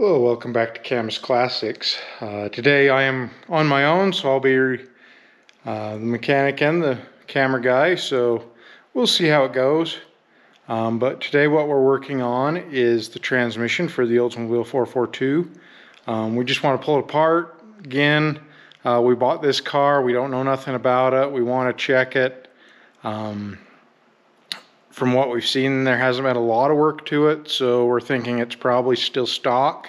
Hello, welcome back to Cam's Classics. Today I am on my own, so I'll be the mechanic and the camera guy, so we'll see how it goes. But today what we're working on is the transmission for the Oldsmobile 442. We just want to pull it apart. Again, we bought this car, we don't know nothing about it, we want to check it. From what we've seen, there hasn't been a lot of work to it, so we're thinking it's probably still stock.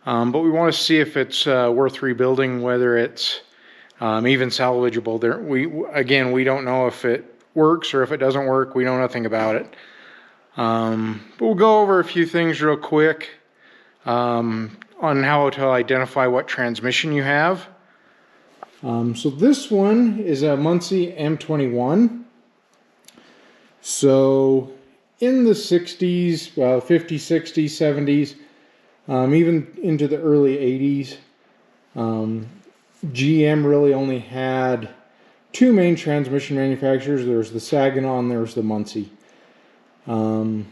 But we want to see if it's worth rebuilding, whether it's even salvageable. We don't know if it works or if it doesn't work. We know nothing about it. But we'll go over a few things real quick on how to identify what transmission you have. So this one is a Muncie M21. So in the 60s, 50s, 60s, 70s, even into the early 80s, GM really only had two main transmission manufacturers. There was the Saginaw and there was the Muncie. The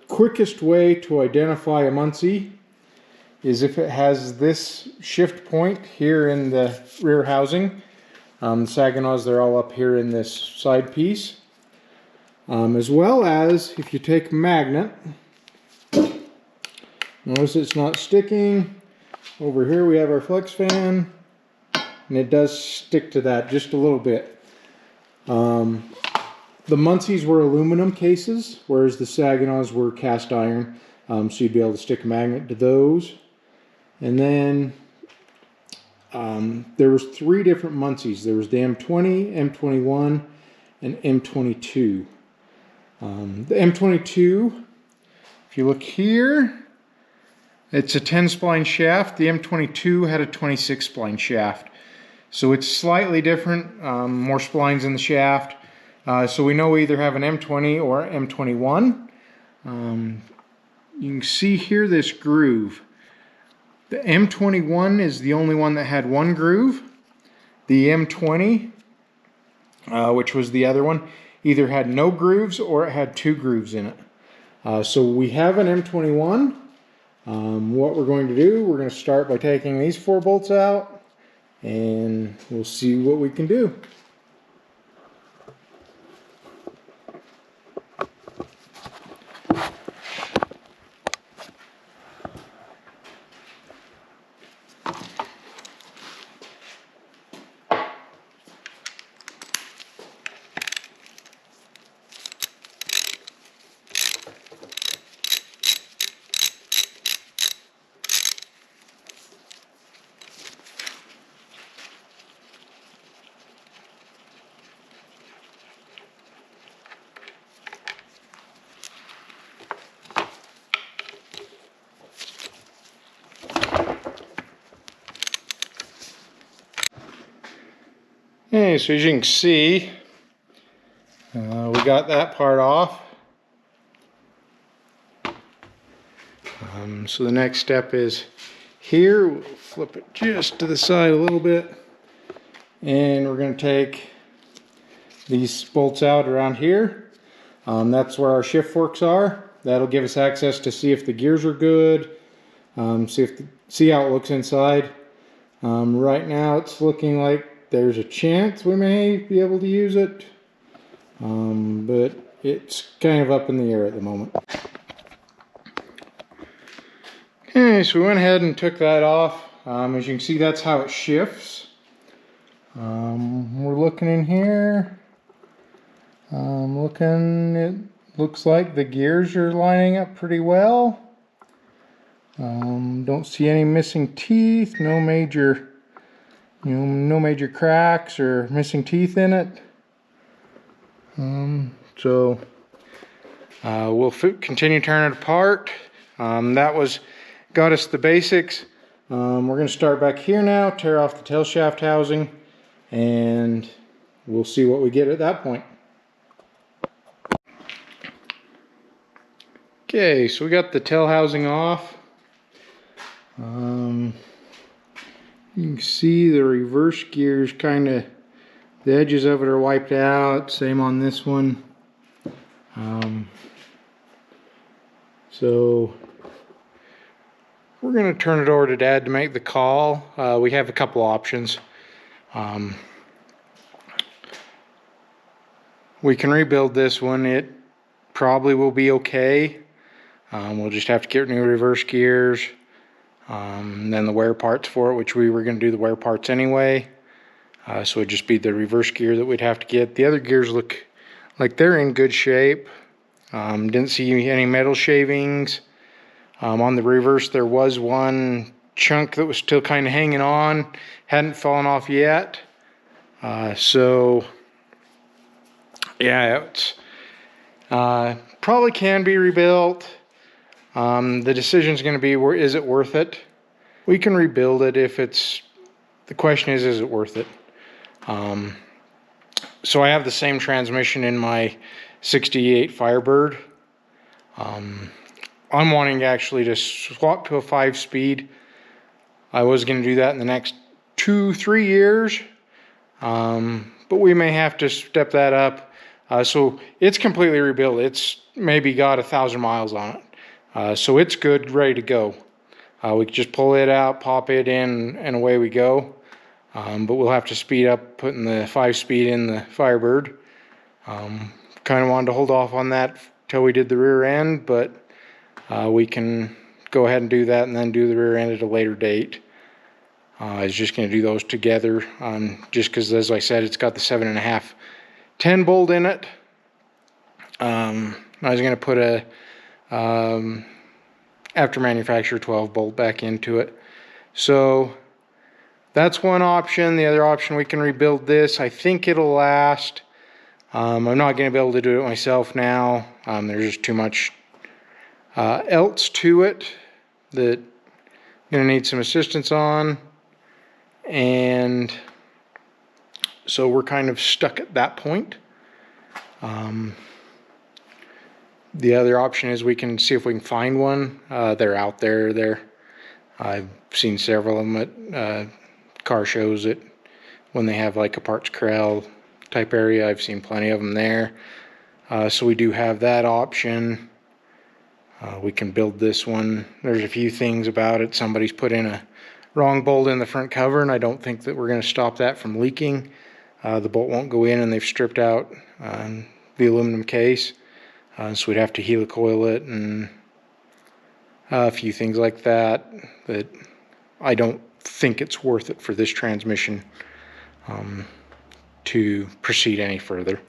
quickest way to identify a Muncie is if it has this shift point here in the rear housing. The Saginaws, they're all up here in this side piece. As well as if you take a magnet, notice it's not sticking. Over here we have our flex fan, and it does stick to that just a little bit. The Muncies were aluminum cases, whereas the Saginaws were cast iron, so you'd be able to stick a magnet to those. And then there was three different Muncies. There was the M20, M21, and M22. The M22, if you look here, it's a 10 spline shaft. The M22 had a 26 spline shaft. So it's slightly different, more splines in the shaft. So we know we either have an M20 or M21. You can see here this groove. The M21 is the only one that had one groove. The M20, which was the other one, either had no grooves or it had two grooves in it. So we have an M21. What we're going to do, we're going to start by taking these 4 bolts out, and we'll see what we can do. Okay, so as you can see, we got that part off. So the next step is here. We'll flip it just to the side a little bit, and we're going to take these bolts out around here. That's where our shift forks are. That'll give us access to see if the gears are good, see how it looks inside. Right now it's looking like there's a chance we may be able to use it, but it's kind of up in the air at the moment. Okay, so we went ahead and took that off. As you can see, that's how it shifts. We're looking in here. It looks like the gears are lining up pretty well. Don't see any missing teeth, no major cracks or missing teeth in it. So we'll continue turning it apart. That got us the basics. We're going to start back here now, tear off the tail shaft housing, and we'll see what we get at that point. Okay, so we got the tail housing off. You can see the reverse gears the edges of it are wiped out. Same on this one. So we're going to turn it over to Dad to make the call. We have a couple options. We can rebuild this one. It probably will be okay. We'll just have to get new reverse gears, then the wear parts for it, which we were going to do the wear parts anyway. So it'd just be the reverse gear that we'd have to get. The other gears look like they're in good shape. Didn't see any metal shavings. On the reverse there was one chunk that was still kind of hanging on, hadn't fallen off yet. So yeah, it's probably can be rebuilt. The decision's going to be, is it worth it? We can rebuild it if it's, the question is it worth it? So I have the same transmission in my 68 Firebird. I'm wanting actually to swap to a 5-speed. I was going to do that in the next 2-3 years, but we may have to step that up. So it's completely rebuilt. It's maybe got 1,000 miles on it. So it's good, ready to go. We can just pull it out, pop it in, and away we go. But we'll have to speed up putting the 5-speed in the Firebird. Kind of wanted to hold off on that till we did the rear end, but we can go ahead and do that and then do the rear end at a later date. I was just going to do those together, just because, as I said, it's got the 7.5 10 bolt in it. I was going to put a after manufacturer 12 bolt back into it. So that's one option. The other option, we can rebuild this. I think it'll last. I'm not going to be able to do it myself now. There's just too much else to it that I'm going to need some assistance on. And so we're kind of stuck at that point. The other option is we can see if we can find one. They're out there. I've seen several of them at car shows that when they have like a parts corral type area. I've seen plenty of them there. So we do have that option. We can build this one. There's a few things about it. Somebody's put in a wrong bolt in the front cover, and I don't think that we're going to stop that from leaking. The bolt won't go in, and they've stripped out the aluminum case. So we'd have to helicoil it and a few things like that that I don't think it's worth it for this transmission to proceed any further.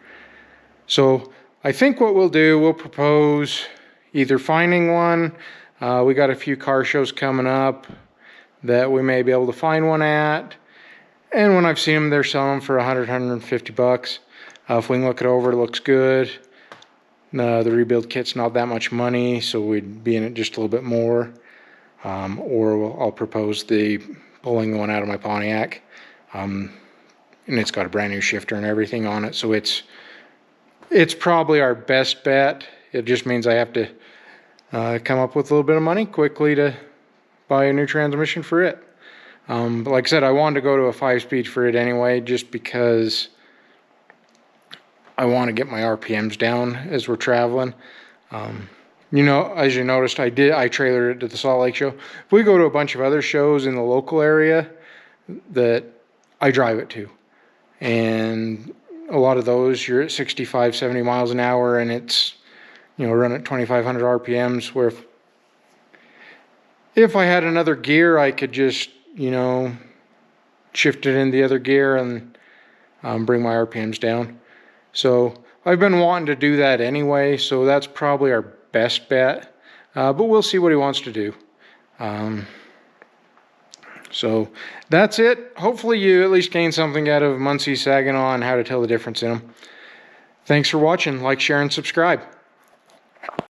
So I think what we'll do, we'll propose either finding one. We got a few car shows coming up that we may be able to find one at, and when I've seen them, they're selling for $100-150. If we can look it over, it looks good. The rebuild kit's not that much money, so we'd be in it just a little bit more. Or I'll propose pulling the one out of my Pontiac. And it's got a brand new shifter and everything on it, so it's probably our best bet. It just means I have to come up with a little bit of money quickly to buy a new transmission for it. But like I said, I wanted to go to a 5-speed for it anyway, just because I want to get my RPMs down as we're traveling. You know, as you noticed, I trailered it to the Salt Lake show. If we go to a bunch of other shows in the local area that I drive it to, and a lot of those you're at 65-70 miles an hour, and it's, you know, run at 2,500 RPMs, where if I had another gear, I could just, you know, shift it in the other gear and bring my RPMs down. So I've been wanting to do that anyway, so that's probably our best bet. But we'll see what he wants to do. So that's it. Hopefully you at least gain something out of Muncie, Saginaw, and how to tell the difference in them. Thanks for watching. Like, share, and subscribe.